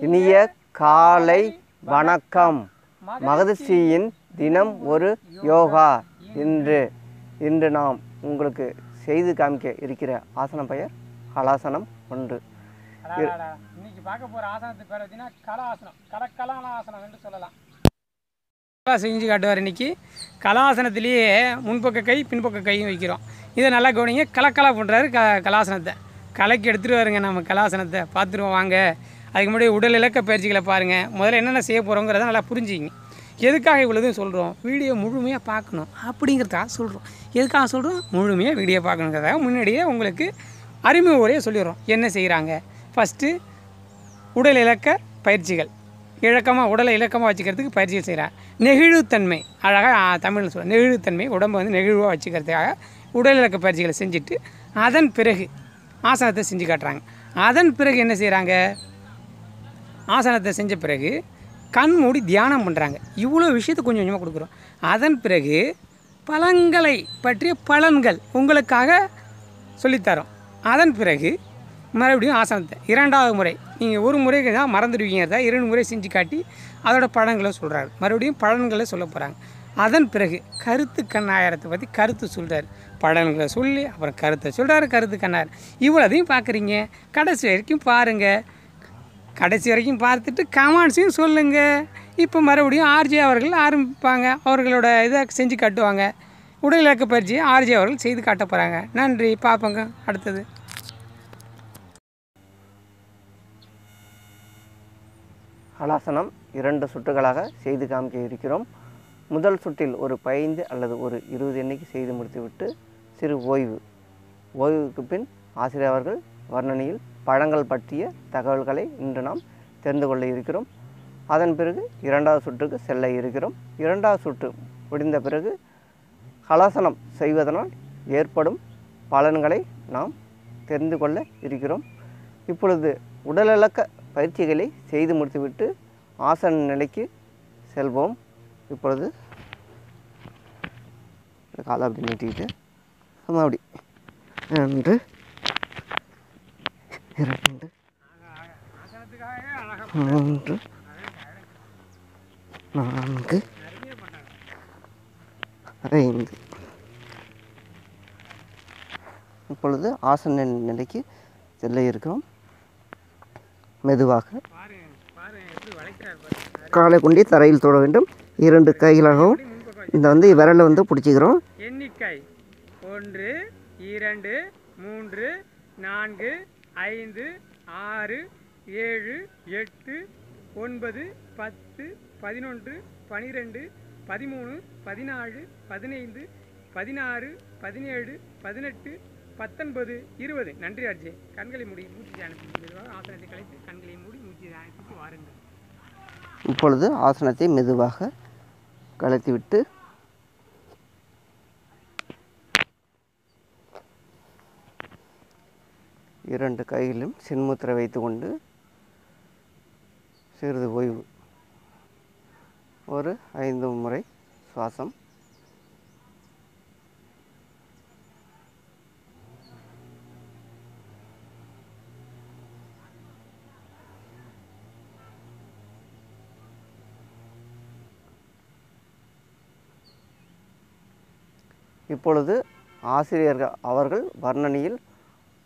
இனிய காலை வணக்கம். மகரிஷியின் தினம் ஒரு யோகா. இன்று நாம் உங்களுக்கு செய்து காமிக்க இருக்கிற ஆசனம் பெயர் ஹலாசனம் 1. இன்னைக்கு பார்க்க போகிற ஆசனத்துக்கு பேர் பார்த்தீங்கன்னா கலாசனம். கலாசனம் என்று சொல்லலாம். செஞ்சு காட்டுவார். இன்னைக்கு கலாசனத்திலேயே முன்பக்க கை பின்பக்க கையும் வைக்கிறோம். இதை நல்லா கவனிங்க. கலக்கலா பண்ணுறாரு கலாசனத்தை. கலைக்கு எடுத்துகிட்டு வருங்க. நம்ம கலாசனத்தை பார்த்துருவோம் வாங்க. அதுக்கு முன்னாடி உடல் இலக்க பயிற்சிகளை பாருங்கள். முதல்ல என்னென்ன செய்ய போகிறோங்கிறத நல்லா புரிஞ்சுக்கிங்க. எதுக்காக இவ்வளோதும் சொல்கிறோம், வீடியோ முழுமையாக பார்க்கணும் அப்படிங்கிறதுக்காக சொல்கிறோம். எதுக்காக சொல்கிறோம், முழுமையாக வீடியோ பார்க்கணுங்கிறதாக முன்னாடியே உங்களுக்கு அறிமுக உரையை சொல்லிடுறோம். என்ன செய்கிறாங்க, ஃபஸ்ட்டு உடல் இலக்க பயிற்சிகள். உடலை இலக்கமாக வச்சுக்கிறதுக்கு பயிற்சிகள் செய்கிறாங்க. நெகிழ்வுத்தன்மை, அழகாக தமிழில் சொல்ல நெகிழ்வுத்தன்மை, உடம்பை வந்து நெகிழ்வாக வச்சுக்கிறதுக்காக உடல் இலக்க பயிற்சிகளை செஞ்சுட்டு அதன் பிறகு ஆசனத்தை செஞ்சு காட்டுறாங்க. அதன் பிறகு என்ன செய்கிறாங்க, ஆசனத்தை செஞ்ச பிறகு கண் மூடி தியானம் பண்ணுறாங்க. இவ்வளோ விஷயத்தை கொஞ்சம் கொஞ்சமாக கொடுக்குறோம். அதன் பிறகு பலன்களை பற்றிய பலன்கள் உங்களுக்காக சொல்லித்தரோம். அதன் பிறகு மறுபடியும் ஆசனத்தை 2வது முறை, நீங்கள் ஒரு முறைக்கு தான் மறந்துடுவீங்க, 2 முறை செஞ்சு காட்டி அதோட பலன்களை சொல்கிறாரு. மறுபடியும் பலன்களை சொல்ல போகிறாங்க. அதன் பிறகு கருத்து கண்ணாயிரத்தை பற்றி கருத்து சொல்கிறார். பலன்களை சொல்லி அப்புறம் கருத்தை சொல்கிறாரு. கருத்து கண்ணாயிரம் இவ்வளோதையும் பார்க்குறீங்க. கடைசி வரைக்கும் பாருங்கள். கடைசி வரைக்கும் பார்த்துட்டு கமெண்ட்ஸையும் சொல்லுங்கள். இப்போ மறுபடியும் ஆர்ஜே அவர்கள் ஆரம்பிப்பாங்க. அவர்களோட இதை செஞ்சு காட்டுவாங்க. உடல் இலக்க பயிற்சியை ஆர்ஜே அவர்கள் செய்து காட்ட போகிறாங்க. நன்றி, பார்ப்போங்க. அடுத்தது ஹலாசனம் 2 சுற்றுகளாக செய்து காமிக்க இருக்கிறோம். முதல் சுற்றில் ஒரு 15 அல்லது ஒரு 20 எண்ணிக்கை செய்து முடித்துவிட்டு சிறு ஓய்வுக்கு பின் ஆசிரியர் அவர்கள் வர்ணனையில் பழங்கள் பற்றிய தகவல்களை இன்று நாம் தெரிந்து கொள்ள இருக்கிறோம். அதன் பிறகு 2வது சுற்றுக்கு செல்ல இருக்கிறோம். 2வது சுற்று முடிந்த பிறகு ஹலாசனம் செய்வதனால் ஏற்படும் பலன்களை நாம் தெரிந்து கொள்ள இருக்கிறோம். இப்பொழுது உடலிலக்க பயிற்சிகளை செய்து முடித்துவிட்டு ஆசன நிலைக்கு செல்வோம். இப்பொழுது காலை அப்படி நீட்டிக்கிட்டு அப்படி 1 2 3 4 5. இப்பொழுது ஆசன நிலைக்கு செல்ல இருக்கிறோம். மெதுவாக காலை கொண்டு தரையில் தொட வேண்டும். 2 கைகளாகவும் இந்த விரலை பிடிச்சிக்கிறோம். எண்ணிக்கை 1 2 3 4 5 6 7 8 9 10 11 12 13 14 15 16 17 18 19 20. நன்றி ஆர்ஜே. கண்களை மூடி மூச்சு தியானத்துக்கு ஆசனத்தை கலைத்து கண்களை மூடி மூச்சு தியானத்துக்கு வாருங்கள். இப்பொழுது ஆசனத்தை மெதுவாக கலைத்துவிட்டு இரண்டு கையிலும் சின்முத்திரை வைத்துக்கொண்டு சிறிது ஓய்வு. ஒரு 5 முறை சுவாசம். இப்பொழுது ஆசிரியர்கள் அவர்கள் வர்ணனையில்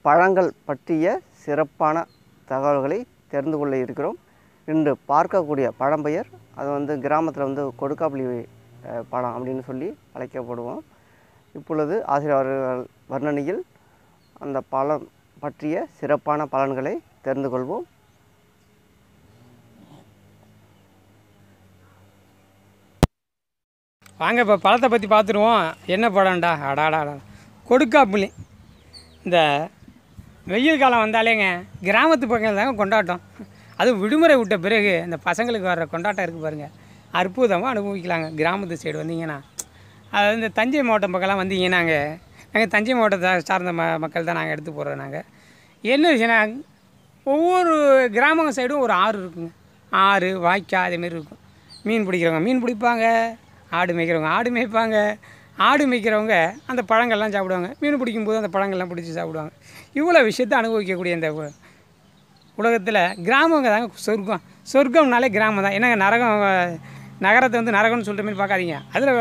பழங்கள் பற்றிய சிறப்பான தகவல்களை தெரிந்து கொள்ள இருக்கிறோம். இன்று பார்க்கக்கூடிய பழம் பெயர் அது கிராமத்தில் கொடுக்காப்புளி பழம் அப்படின்னு சொல்லி அழைக்கப்படுவோம். இப்பொழுது ஆசிரியர் அவர்கள் வர்ணனையில் அந்த பழம் பற்றிய சிறப்பான பலன்களை தெரிந்து கொள்வோம். வாங்க இப்போ பழத்தை பற்றி பார்த்துருவோம். என்ன பழம்டா, அடாடா கொடுக்காப்புளி. இந்த வெயில் காலம் வந்தாலேங்க கிராமத்து பக்கம் தாங்க கொண்டாட்டம். அதுவும் விடுமுறை விட்ட பிறகு இந்த பசங்களுக்கு வர்ற கொண்டாட்டம் இருக்குது பாருங்கள், அற்புதமாக அனுபவிக்கலாங்க. கிராமத்து சைடு வந்தீங்கன்னா, அதாவது இந்த தஞ்சை மாவட்டம் பக்கம்லாம் வந்தீங்கன்னாங்க, நாங்கள் தஞ்சை மாவட்டத்தை சார்ந்த மக்கள் தான் நாங்கள் எடுத்து போடுறோம். நாங்கள் என்ன விஷயம்னா, ஒவ்வொரு கிராமங்க சைடும் ஒரு ஆறு இருக்குங்க. ஆறு வாய்க்கால் அதேமாரி இருக்கும். மீன் பிடிக்கிறவங்க மீன் பிடிப்பாங்க, ஆடு மேய்க்கிறவங்க ஆடு மேய்ப்பாங்க. ஆடு மேய்க்கிறவங்க அந்த பழங்கள்லாம் சாப்பிடுவாங்க, மீன் பிடிக்கும்போது அந்த பழங்கள்லாம் பிடிச்சி சாப்பிடுவாங்க. இவ்வளோ விஷயத்தை அனுபவிக்கக்கூடிய இந்த உலகத்தில் கிராமங்க தாங்க சொர்க்கம். சொர்க்கம்னாலே கிராமம் தான். என்னங்க நரகம், நகரத்தை வந்து நரகம்னு சொல்கிற மாதிரி பார்க்காதீங்க. அதில்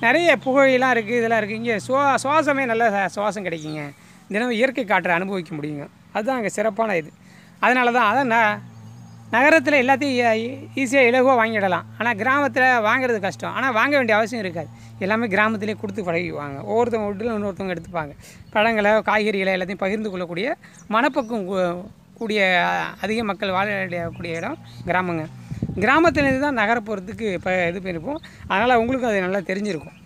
நிறைய புகையெல்லாம் இருக்குது, இதெல்லாம் இருக்குது. இங்கே சுவாசமே நல்ல சுவாசம் கிடைக்குங்க. தினமும் இயற்கை காற்றை அனுபவிக்க முடியுங்க. அதுதான் அங்கே சிறப்பான இது. அதனால தான் நகரத்தில் எல்லாத்தையும் ஈஸியாக இலகுவாக வாங்கிடலாம். ஆனால் கிராமத்தில் வாங்குறது கஷ்டம். ஆனால் வாங்க வேண்டிய அவசியம் இருக்காது. எல்லாமே கிராமத்திலே கொடுத்து பழகிக்குவாங்க. ஒவ்வொருத்தவங்க வீட்டில் இன்னொருத்தவங்க எடுத்துப்பாங்க. பழங்களை, காய்கறிகளை எல்லாத்தையும் பகிர்ந்து கொள்ளக்கூடிய மனப்பக்குவம் கூடிய அதிக மக்கள் வாழக்கூடிய இடம் கிராமங்க. கிராமத்துலேருந்து தான் நகரப்புறத்துக்கு இப்போ இது பண்ணியிருப்போம். அதனால் உங்களுக்கும் அது நல்லா தெரிஞ்சிருக்கும்.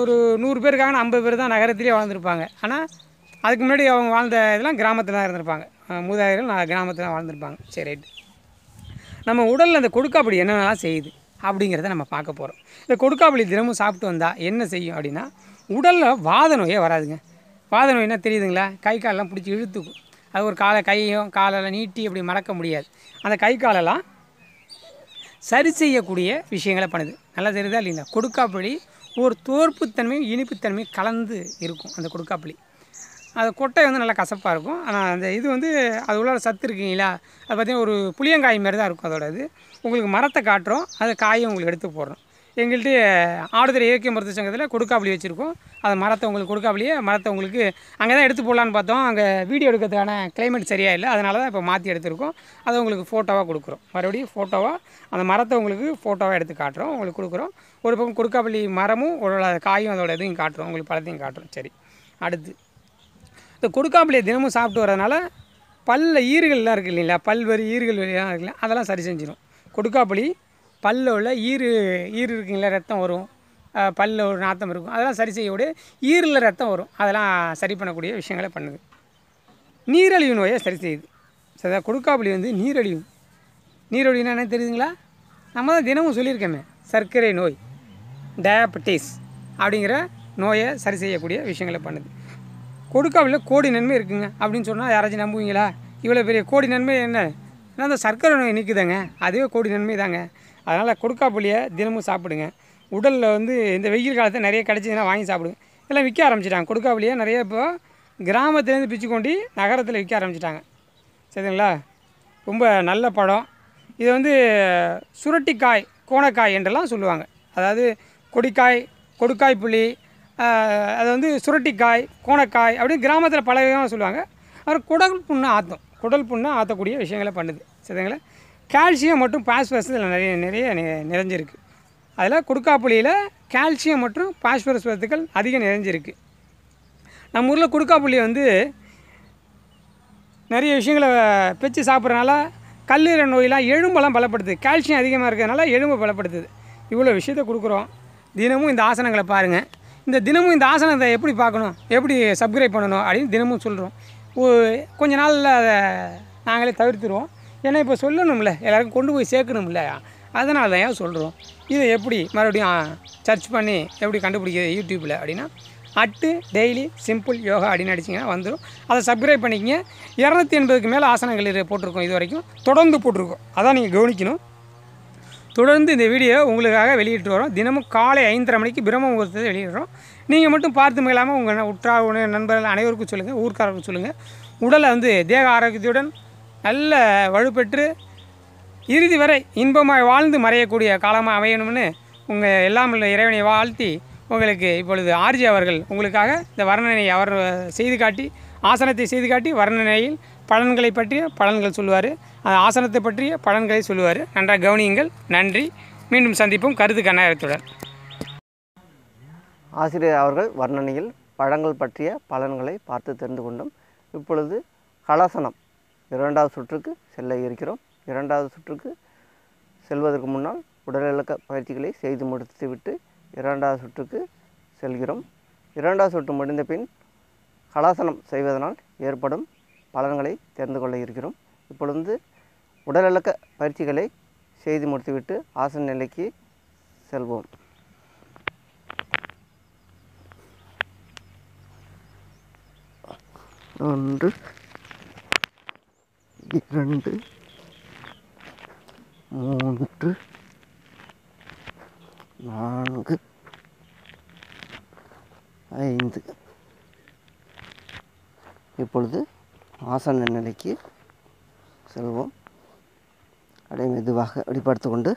ஒரு 100 பேருக்காக 50 பேர் தான் நகரத்திலே வாழ்ந்துருப்பாங்க. ஆனால் அதுக்கு முன்னாடி அவங்க வாழ்ந்த இதெல்லாம் கிராமத்தில் தான் இருந்திருப்பாங்க. மூதாதையர்கள் கிராமத்தில் தான் வாழ்ந்துருப்பாங்க. சரி, ரைட். நம்ம உடலில் அந்த கொடுக்காப்படி என்னென்னலாம் செய்யுது அப்படிங்கிறத நம்ம பார்க்க போகிறோம். இந்த கொடுக்காப்படி தினமும் சாப்பிட்டு வந்தால் என்ன செய்யும் அப்படின்னா, உடலில் வாத நோயே வராதுங்க. வாத நோய்னா தெரியுதுங்களா? கை காலெல்லாம் பிடிச்சி இழுத்துக்கும். அது ஒரு கையும் காலெல்லாம் நீட்டி அப்படி மடக்க முடியாது. அந்த கை காலெல்லாம் சரி செய்யக்கூடிய விஷயங்களை பண்ணுது. நல்லா தெரியுதா இல்லைங்களா? கொடுக்காப்படி ஒரு தோற்புத்தன்மையும் இனிப்புத்தன்மையும் கலந்து இருக்கும். அந்த கொடுக்காப்படி அது கொட்டை வந்து நல்லா கசப்பாக இருக்கும். ஆனால் அந்த இது வந்து அது உள்ள சத்து இருக்குங்களா, அது பார்த்திங்கன்னா ஒரு புளியங்காய் மாதிரி தான் இருக்கும். அதோட இது உங்களுக்கு மரத்தை காட்டுறோம், அது காயும் உங்களுக்கு எடுத்து போடுறோம். எங்கள்கிட்ட ஆடுதுறை இயற்கை மருத்துவ சங்கத்தில் கொடுக்காப்புளி வச்சுருக்கோம். அது மரத்தை உங்களுக்கு கொடுக்காப்புளியே மரத்தை உங்களுக்கு அங்கே தான் எடுத்து போடலான்னு பார்த்தோம். அங்கே வீடியோ எடுக்கிறதுக்கான கிளைமேட் சரியாக இல்லை. அதனால தான் இப்போ மாற்றி எடுத்துருக்கோம். அதை உங்களுக்கு ஃபோட்டோவாக கொடுக்குறோம். மறுபடியும் ஃபோட்டோவாக அந்த மரத்தை உங்களுக்கு ஃபோட்டோவாக எடுத்து காட்டுறோம், உங்களுக்கு கொடுக்குறோம். ஒரு பக்கம் கொடுக்காப்புளி மரமும் ஒரு காயும் அதோட இதையும் காட்டுறோம், உங்களுக்கு பழத்தையும் காட்டுறோம். சரி, அடுத்து இந்த கொடுக்காப்புளியை தினமும் சாப்பிட்டு வரதுனால பல்லில் ஈறுகள்லாம் இருக்குது இல்லைங்களா, பல்வரி ஈறுகள் எல்லாம் இருக்குல்ல, அதெல்லாம் சரி செஞ்சிடும். கொடுக்காப்புளி பல்லில் உள்ள ஈறு இருக்குங்களா, ரத்தம் வரும், பல்லில் ஒரு நாத்தம் இருக்கும், அதெல்லாம் சரி செய்யக்கூடிய, ஈரில் ரத்தம் வரும், அதெல்லாம் சரி பண்ணக்கூடிய விஷயங்களை பண்ணுது. நீரழிவு நோயை சரி செய்யுது. சரி, கொடுக்காப்புளி வந்து நீரழிவுனா என்ன தெரியுதுங்களா? நம்ம தான் தினமும் சொல்லியிருக்கோமே, சர்க்கரை நோய், டயபெட்டிஸ் அப்படிங்கிற நோயை சரி செய்யக்கூடிய விஷயங்களை பண்ணுது. கொடுக்காப்புளியில் கோடி நன்மை இருக்குங்க அப்படின்னு சொன்னால் யாராச்சும் நம்புவீங்களா? இவ்வளோ பெரிய கோடி நன்மை என்ன? ஏன்னா அந்த சர்க்கரை நோய் நிற்குதுங்க, அதுவே கோடி நன்மை தாங்க. அதனால் கொடுக்காப்புளியை தினமும் சாப்பிடுங்க. உடலில் வந்து இந்த வெயில் காலத்தில் நிறைய கிடச்சிதுன்னா வாங்கி சாப்பிடுங்க. எல்லாம் விற்க ஆரம்பிச்சிட்டாங்க கொடுக்காப்புளியை. நிறைய இப்போ கிராமத்துலேருந்து பிச்சு கொண்டு நகரத்தில் விற்க ஆரம்பிச்சிட்டாங்க. சரிங்களா? ரொம்ப நல்ல பழம். இதை வந்து சுரட்டிக்காய், கோணக்காய் என்றெல்லாம் சொல்லுவாங்க. அதாவது கொடுக்காய் புளி, அது வந்து சுரட்டிக்காய், கோணக்காய் அப்படின்னு கிராமத்தில் பல விதமாக சொல்லுவாங்க. அப்புறம் குடல் புண்ணை ஆற்றக்கூடிய விஷயங்களை பண்ணுது. சரிங்களா? கால்சியம் மற்றும் பாஸ்பரஸ் இதில் நிறைய நிறைஞ்சிருக்கு. அதில் கொடுக்காப்புளியில் கால்சியம் மற்றும் பாஸ்பரஸ் சத்துக்கள் அதிகம் நிறைஞ்சிருக்கு. நம்ம ஊரில் கொடுக்காப்புளி வந்து நிறைய விஷயங்களை பிச்சு சாப்பிட்றதுனால கல்லீரல் நோயெலாம், எலும்பெல்லாம் பலப்படுத்துது. கால்சியம் அதிகமாக இருக்கிறதுனால எலும்பை பலப்படுத்துது. இவ்வளோ விஷயத்தை கொடுக்குறோம். தினமும் இந்த ஆசனங்களை பாருங்கள். தினமும் இந்த ஆசனத்தை எப்படி பார்க்கணும், எப்படி சப்ஸ்கிரைப் பண்ணணும் அப்படின்னு தினமும் சொல்கிறோம். கொஞ்ச நாளில் அதை நாங்களே தவிர்த்துருவோம். ஏன்னா இப்போ சொல்லணும்ல, எல்லாருக்கும் கொண்டு போய் சேர்க்கணும்ல, அதனால தான் ஏன் சொல்கிறோம். இதை எப்படி மறுபடியும் சர்ச் பண்ணி எப்படி கண்டுபிடிக்கிறது யூடியூப்பில் அப்படின்னா, டெய்லி சிம்பிள் யோகா அப்படின்னு அடிச்சிங்கன்னா வந்துடும். அதை சப்ஸ்கிரைப் பண்ணிக்கங்க. 280க்கு மேலே ஆசனங்கள் போட்டிருக்கோம், இது வரைக்கும் தொடர்ந்து போட்டிருக்கோம். அதான் நீங்கள் கவனிக்கணும். தொடர்ந்து இந்த வீடியோ உங்களுக்காக வெளியிட்டு வரோம். தினமும் காலை 5:30 மணிக்கு பிரம்ம முகூர்த்தத்தை வெளியிடுறோம். நீங்கள் மட்டும் பார்த்து மேலாமல் உங்கள் உற்றார் நண்பர்கள் அனைவருக்கும் சொல்லுங்கள், ஊர்க்காரர்களுக்கு சொல்லுங்கள். உடலை வந்து தேக ஆரோக்கியத்துடன் நல்ல வலுப்பெற்று இறுதி வரை இன்பமாய் வாழ்ந்து மறையக்கூடிய காலமாக அமையணும்னு உங்கள் எல்லாம் உள்ள இறைவனை வாழ்த்தி, உங்களுக்கு இப்பொழுது ஆர்ஜி அவர்கள் உங்களுக்காக இந்த வர்ணனை அவர் செய்து காட்டி, ஆசனத்தை செய்து காட்டி வர்ணனையில் பலன்களை பற்றிய பலன்கள் சொல்லுவார், ஆசனத்தை பற்றிய பலன்களை சொல்லுவார். நன்றாக கவனியுங்கள். நன்றி. மீண்டும் சந்திப்போம் கருத்து கண்ணாயத்துடன். ஆசிரியர் அவர்கள் வர்ணனையில் பழங்கள் பற்றிய பலன்களை பார்த்து தெரிந்து கொண்டோம். இப்பொழுது ஹலாசனம் 2வது சுற்றுக்கு செல்ல இருக்கிறோம். 2வது சுற்றுக்கு செல்வதற்கு முன்னால் உடலியக்க பயிற்சிகளை செய்து முடித்துவிட்டு 2வது சுற்றுக்கு செல்கிறோம். 2வது சுற்று முடிந்த பின் ஹலாசனம் செய்வதனால் ஏற்படும் பலன்களை தெரிந்து கொள்ள இருக்கிறோம். இப்பொழுது உடலியக்க பயிற்சிகளை செய்து முடித்துவிட்டு ஆசன நிலைக்கு செல்வோம். 1 2 3 4 5. இப்பொழுது ஆசன நிலைக்கு செல்வோம். அப்படியே மெதுவாக வெளிப்படுத்தி கொண்டு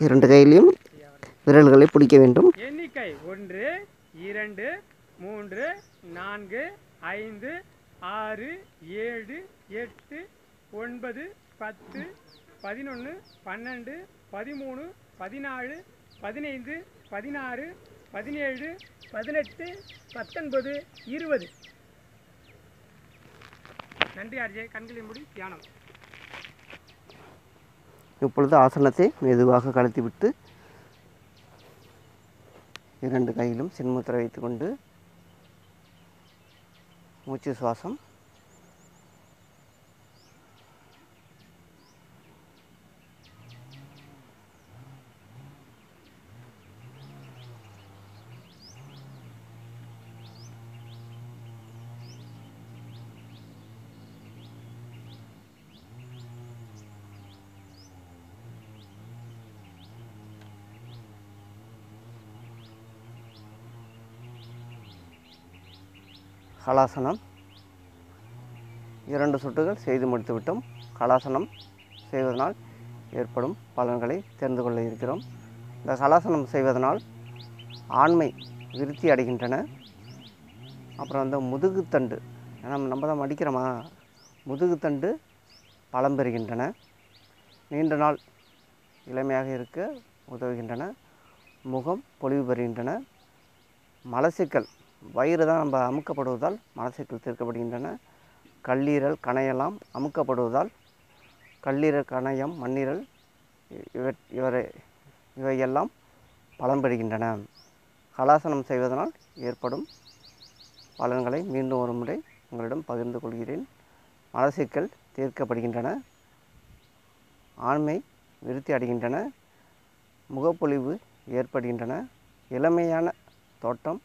இரண்டு கையிலையும் விரல்களை பிடிக்க வேண்டும். எண்ணிக்கை 1 2 3 4 5 6 7 8 9 10 11 12 13 14 15 16 17 18 19 20. நன்றி ஆர்ஜே. கண்களை மூடி தியானம். இப்பொழுது ஆசனத்தை மெதுவாக கழற்றிவிட்டு இரண்டு கையிலும் சின்முத்திரை வைத்துக்கொண்டு மூச்சு சுவாசம் ஹலாசனம் 2 சுற்றுகள் செய்து முடித்துவிட்டோம். ஹலாசனம் செய்வதனால் ஏற்படும் பலன்களை தெரிந்து கொள்ள இருக்கிறோம். இந்த ஹலாசனம் செய்வதனால் ஆண்மை விருத்தி அடைகின்றன. அப்புறம் வந்து முதுகுத்தண்டு, நம்ம தான் மடிக்கிறோமா, முதுகுத்தண்டு பலம் பெறுகின்றன. நீண்ட நாள் இளமையாக இருக்க உதவுகின்றன. முகம் பொலிவு பெறுகின்றன. மலச்சிக்கல், வயிறு தான் நம்ம அமுக்கப்படுவதால் மலச்சிக்கல் தீர்க்கப்படுகின்றன. கல்லீரல் கணையெல்லாம் அமுக்கப்படுவதால் கல்லீரல் கணையம் மண்ணீரல் இவையெல்லாம் பலம் பெறுகின்றன. ஹலாசனம் செய்வதனால் ஏற்படும் பலன்களை மீண்டும் ஒரு முறை உங்களிடம் பகிர்ந்து கொள்கிறேன். மலச்சிக்கல் தீர்க்கப்படுகின்றன. ஆண்மை விருத்தி அடைகின்றன. முகப்பொலிவு ஏற்படுகின்றன. இளமையான தோற்றம்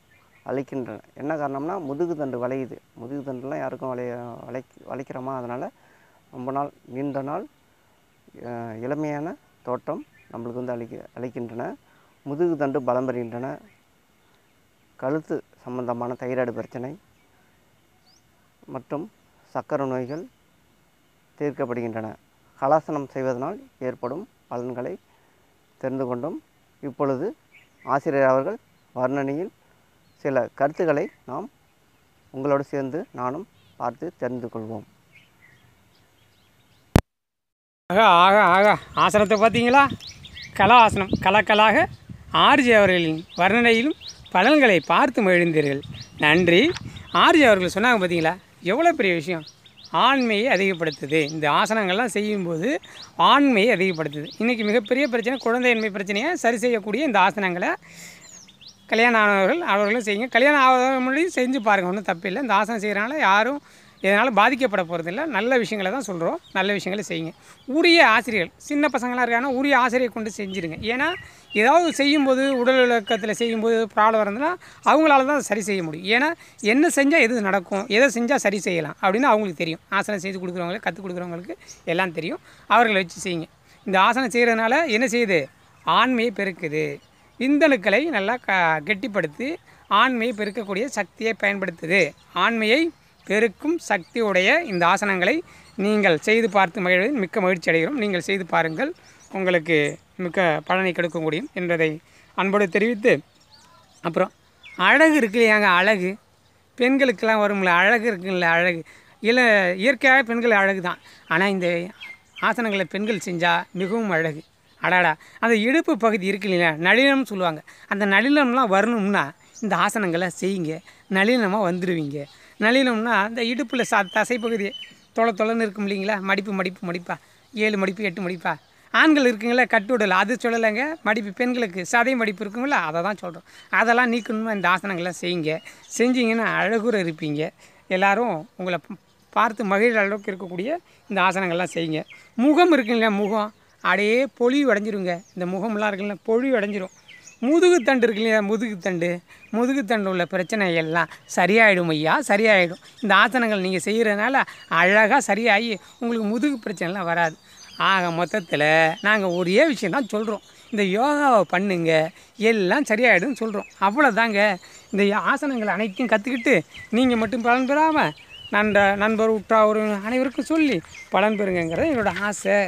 அளிக்கின்றன. என்ன காரணம்னா முதுகுத்தண்டு வளையுது. முதுகுத்தண்டுலாம் யாருக்கும் வளைக்கிறோமா, அதனால் ரொம்ப நாள் நீண்ட நாள் இளமையான தோற்றம் நம்மளுக்கு வந்து அளிக்கின்றன. முதுகுத்தண்டு பலம் பெறுகின்றன. கழுத்து சம்பந்தமான தைராய்டு பிரச்சனை மற்றும் சக்கரை நோய்கள் தீர்க்கப்படுகின்றன. ஹலாசனம் செய்வதனால் ஏற்படும் பலன்களை தெரிந்து கொண்டோம். இப்பொழுது ஆசிரியர் அவர்கள் வர்ணனையில் சில கருத்துக்களை நாம் உங்களோடு சேர்ந்து நானும் பார்த்து தெரிந்து கொள்வோம். ஆசனத்தை பார்த்தீங்களா? கலா ஆசனம் கலக்கலாக ஆர்ஜே அவர்களின் வர்ணனையிலும் பலன்களை பார்த்து மகிழ்ந்தீர்கள். நன்றி. ஆர்ஜே அவர்கள் சொன்னாங்க பார்த்தீங்களா, எவ்வளோ பெரிய விஷயம். ஆண்மையை அதிகப்படுத்துது. இந்த ஆசனங்கள்லாம் செய்யும்போது ஆண்மையை அதிகப்படுத்துது. இன்றைக்கி மிகப்பெரிய பிரச்சனை குழந்தையின்மை பிரச்சனையை சரி செய்யக்கூடிய இந்த ஆசனங்களை கல்யாணம் ஆனவர்கள் அவர்களும் செய்யுங்க. கல்யாணம் ஆகாத முன்னாடி செஞ்சு பாருங்கள், ஒன்றும் தப்பு இல்லை. இந்த ஆசனம் செய்கிறனால யாரும் இதனால் பாதிக்கப்பட போகிறதில்ல. நல்ல விஷயங்களை தான் சொல்கிறோம். நல்ல விஷயங்களை செய்யுங்க. உரிய ஆசிரியர்கள், சின்ன பசங்களாக இருக்காங்கன்னா உரிய ஆசிரியரை கொண்டு செஞ்சுருங்க. ஏன்னா ஏதாவது செய்யும்போது உடல் இலக்கத்தில் செய்யும்போது ப்ராப்ளம் இருந்ததுன்னா அவங்களால தான் சரி செய்ய முடியும். ஏன்னா என்ன செஞ்சால் எது நடக்கும், எதை செஞ்சால் சரி செய்யலாம் அப்படின்னு அவங்களுக்கு தெரியும். ஆசனம் செய்து கொடுக்குறவங்களுக்கு, கற்றுக் கொடுக்குறவங்களுக்கு எல்லாம் தெரியும். அவர்களை வச்சு செய்யுங்க. இந்த ஆசனம் செய்கிறதுனால என்ன செய்யுது? ஆண்மையை பெருக்குது. விந்தணுக்களை நல்லா கெட்டிப்படுத்தி ஆண்மையை பெருக்கக்கூடிய சக்தியை பயன்படுத்துது. ஆண்மையை பெருக்கும் சக்தியுடைய இந்த ஆசனங்களை நீங்கள் செய்து பார்த்து மகிழ்வதில் மிக்க மகிழ்ச்சி அடைகிறோம். நீங்கள் செய்து பாருங்கள், உங்களுக்கு மிக்க பலனை கொடுக்க முடியும் என்பதை அன்போடு தெரிவித்து, அப்புறம் அழகு இருக்கு இல்லையாங்க, அழகு பெண்களுக்கெல்லாம் வரும்ல, அழகு இருக்குல்ல, அழகு இல்லை இயற்கையாக பெண்கள் அழகு தான். ஆனால் இந்த ஆசனங்களை பெண்கள் செஞ்சால் மிகவும் அழகு. அடாடா, அந்த இடுப்பு பகுதி இருக்கு இல்லையா, நளினம் சொல்லுவாங்க. அந்த நளினம்லாம் வரணும்னா இந்த ஆசனங்களை செய்யுங்க, நளினமாக வந்துடுவீங்க. நளினம்னா அந்த இடுப்பில் தசைப்பகுதி தொலைன்னு இருக்கும் இல்லைங்களா, மடிப்பா 7 மடிப்பு 8 மடிப்பா. ஆண்கள் இருக்குங்களா கட்டுடல், அது சொல்லலைங்க. மடிப்பு பெண்களுக்கு சதை மடிப்பு இருக்குங்களா, அதை தான் சொல்கிறோம். அதெல்லாம் நீக்கணும்னா இந்த ஆசனங்கள்லாம் செய்யுங்க. செஞ்சிங்கன்னா அழகுற இருப்பீங்க. எல்லோரும் உங்களை பார்த்து மகிழ அளவுக்கு இருக்கக்கூடிய இந்த ஆசனங்கள்லாம் செய்யுங்க. முகம் இருக்குங்களா, முகம் அப்படியே பொலிவு அடைஞ்சிருங்க. இந்த முகம்லாம் இருக்குல்ல பொலிவு அடைஞ்சிரும். முதுகுத்தண்டு இருக்கு இல்லையா, முதுகுத்தண்டு உள்ள பிரச்சனை எல்லாம் சரியாயிடும் ஐயா, சரியாயிடும். இந்த ஆசனங்கள் நீங்கள் செய்கிறதுனால அழகாக சரியாகி உங்களுக்கு முதுகு பிரச்சனைலாம் வராது. ஆக மொத்தத்தில் நாங்கள் ஒரே விஷயந்தான் சொல்கிறோம், இந்த யோகாவை பண்ணுங்க, எல்லாம் சரியாயிடும்னு சொல்கிறோம். அவ்வளோதாங்க. இந்த ஆசனங்கள் அனைத்தையும் கற்றுக்கிட்டு நீங்கள் மட்டும் பலன் பெறாமல் நண்பர் உற்றார் அனைவருக்கும் சொல்லி பலன் பெறுங்கிறது என்னோடய ஆசை.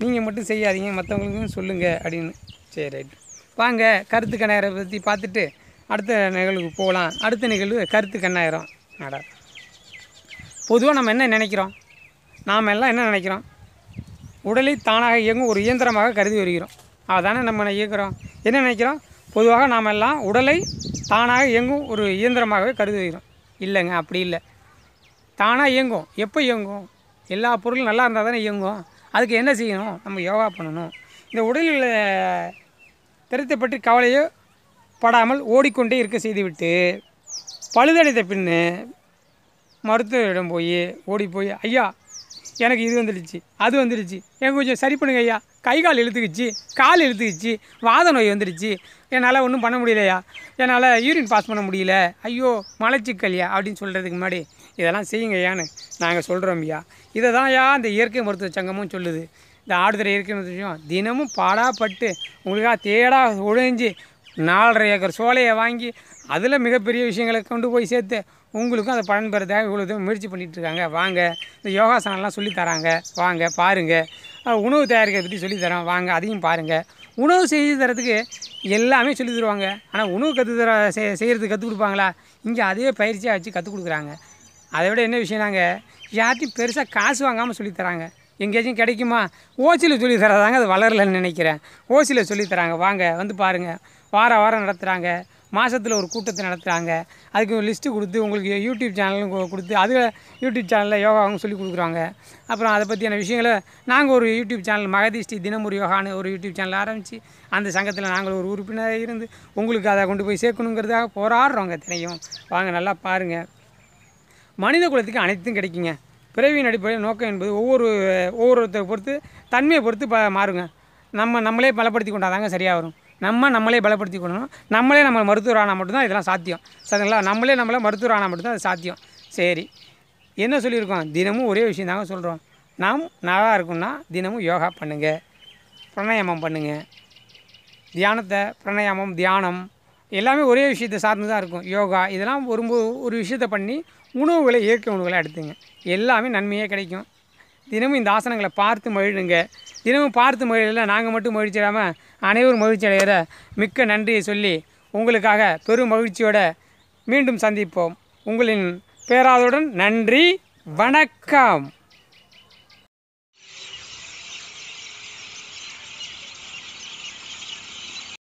நீங்கள் மட்டும் செய்யாதீங்க, மற்றவங்களுக்கும் சொல்லுங்கள் அப்படின்னு. சரி, ரைட். வாங்க கருத்து கண்ணாயிரம் பற்றி பார்த்துட்டு அடுத்த நிகழ்வுக்கு போகலாம். அடுத்த நிகழ்வு கருத்து கண்ணாயிரம். பொதுவாக நம்ம என்ன நினைக்கிறோம்? நாம் எல்லாம் என்ன நினைக்கிறோம்? உடலை தானாக இயங்கும் ஒரு இயந்திரமாக கருதி வருகிறோம். அதானே நம்ம இயக்குறோம். என்ன நினைக்கிறோம்? பொதுவாக நாம் எல்லாம் உடலை தானாக இயங்கும் ஒரு இயந்திரமாகவே கருதி வருகிறோம். இல்லைங்க, அப்படி இல்லை. தானாக இயங்கும். எப்போ இயங்கும்? எல்லா பொருளும் நல்லா இருந்தால் தானே இயங்கும். அதுக்கு என்ன செய்யணும்? நம்ம யோகா பண்ணணும். இந்த உடலில் திறத்தை பற்றி கவலையோ படாமல் ஓடிக்கொண்டே இருக்க செய்துவிட்டு பழுதடைந்த பின்னு மருத்துவரிடம் ஓடி போய் ஐயா எனக்கு இது வந்துடுச்சு, அது வந்துடுச்சு, எனக்கு கொஞ்சம் சரி பண்ணுங்க ஐயா, கை கால் இழுத்துக்குச்சு, கால் இழுத்துக்குச்சு, வாத நோய் வந்துடுச்சு, என்னால் ஒன்றும் பண்ண முடியலையா, என்னால் யூரின் பாஸ் பண்ண முடியல, ஐயோ மலச்சிக்கல்யா அப்படின்னு சொல்கிறதுக்கு முன்னாடி இதெல்லாம் செய்யுங்க ஐயான்னு நாங்கள் சொல்கிறோம் ஐயா. இதை தான் ஐயா இந்த இயற்கை மருத்துவ சங்கமும் சொல்லுது. இந்த ஆடுதுறை இயற்கை மருத்துவம் தினமும் பாடாப்பட்டு உங்களுக்காக தேடா உழைஞ்சி 4.5 ஏக்கர் சோலையை வாங்கி அதில் மிகப்பெரிய விஷயங்களை கொண்டு போய் சேர்த்து உங்களுக்கும் அதை பலன் பெறதாக இவ்வளோ முயற்சி பண்ணிகிட்ருக்காங்க. வாங்க, இந்த யோகாசனம்லாம் சொல்லித்தராங்க, வாங்க பாருங்கள். உணவு தயாரிக்கிறத பற்றி சொல்லித்தரோம், வாங்க அதையும் பாருங்கள். உணவு செய்து தரத்துக்கு எல்லாமே சொல்லி தருவாங்க. ஆனால் உணவு செய்கிறதுக்கு கற்றுக் கொடுப்பாங்களா? இங்கே அதே பயிற்சியாக வச்சு கற்றுக் கொடுக்குறாங்க. அதை விட என்ன விஷயம்னாங்க, யார்ட்டையும் பெருசாக காசு வாங்காமல் சொல்லித்தராங்க. எங்கேயாச்சும் கிடைக்குமா? ஓசியில் சொல்லி தரதாங்க, அது வளரலைன்னு நினைக்கிறேன். ஓசியில் சொல்லித்தராங்க, வாங்க வந்து பாருங்கள். வாரம் நடத்துகிறாங்க. மாதத்தில் ஒரு கூட்டத்தை நடத்துகிறாங்க. அதுக்கு ஒரு லிஸ்ட்டு கொடுத்து உங்களுக்கு யூடியூப் சேனலும் கொடுத்து அதில் யூடியூப் சேனலில் யோகாவும் சொல்லி கொடுக்குறாங்க. அப்புறம் அதை பற்றியான விஷயங்களை நாங்கள் ஒரு யூடியூப் சேனல் மகதிஷ்டி தினமுறை யோகான்னு ஒரு யூடியூப் சேனல் ஆரம்பித்து அந்த சங்கத்தில் நாங்கள் ஒரு உறுப்பினராக இருந்து உங்களுக்கு அதை கொண்டு போய் சேர்க்கணுங்கிறதுக்காக போராடுறோங்க தினையும். வாங்க நல்லா பாருங்கள். மனித குலத்துக்கு அனைத்தும் கிடைக்குங்க. பிறவியின் அடிப்படையில் நோக்கம் என்பது ஒவ்வொருத்தரை பொறுத்து தன்மையை பொறுத்து மாறுங்க. நம்மளே பலப்படுத்தி கொண்டாதாங்க சரியாக வரும். நம்மளே பலப்படுத்தி கொள்ளணும். நம்ம மருத்துவர் ஆனால் மட்டும்தான் இதெல்லாம் சாத்தியம். சரிங்களா? நம்மளை மருத்துவர் ஆனால் மட்டும்தான் அது சாத்தியம். சரி, என்ன சொல்லியிருக்கோம்? தினமும் ஒரே விஷயம் தாங்க சொல்கிறோம். நாம் நல்லா இருக்குன்னா தினமும் யோகா பண்ணுங்கள், பிராணாயாமம் பண்ணுங்கள். பிராணாயாமம் தியானம் எல்லாமே ஒரே விஷயத்தை சார்ந்து தான் இருக்கும். யோகா இதெல்லாம் ஒரு விஷயத்தை பண்ணி உணவுகளை இயற்கை உணவுகளை எடுத்துங்க, எல்லாமே நன்மையே கிடைக்கும். தினமும் இந்த ஆசனங்களை பார்த்து மகிழுங்க. தினமும் பார்த்து மகிழல நாங்கள் மட்டும் மகிழ்ச்சி அடையாமல் அனைவரும் மகிழ்ச்சி அடைகிற மிக்க நன்றியை சொல்லி உங்களுக்காக பெரும் மகிழ்ச்சியோடு மீண்டும் சந்திப்போம். உங்களின் பேராதருடன் நன்றி, வணக்கம்.